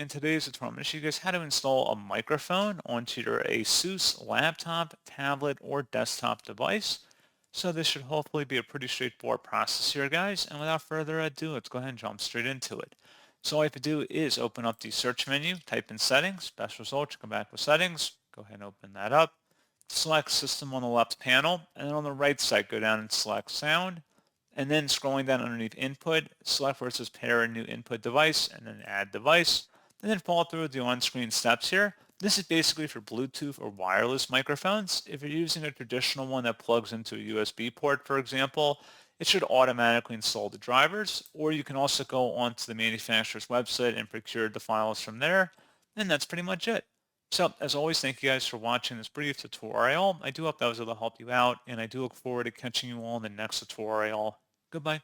In today's tutorial, I'm going to show you guys how to install a microphone onto your ASUS laptop, tablet, or desktop device. So this should hopefully be a pretty straightforward process here, guys. And without further ado, let's go ahead and jump straight into it. So all you have to do is open up the search menu, type in settings, best results, come back with settings, go ahead and open that up. Select system on the left panel, and then on the right side, go down and select sound. And then scrolling down underneath input, select where it says pair a new input device and then add device. And then follow through with the on-screen steps here. This is basically for Bluetooth or wireless microphones. If you're using a traditional one that plugs into a USB port, for example, it should automatically install the drivers, or you can also go onto the manufacturer's website and procure the files from there. And that's pretty much it. So as always, thank you guys for watching this brief tutorial. I do hope that was able to help you out, and I do look forward to catching you all in the next tutorial. Goodbye.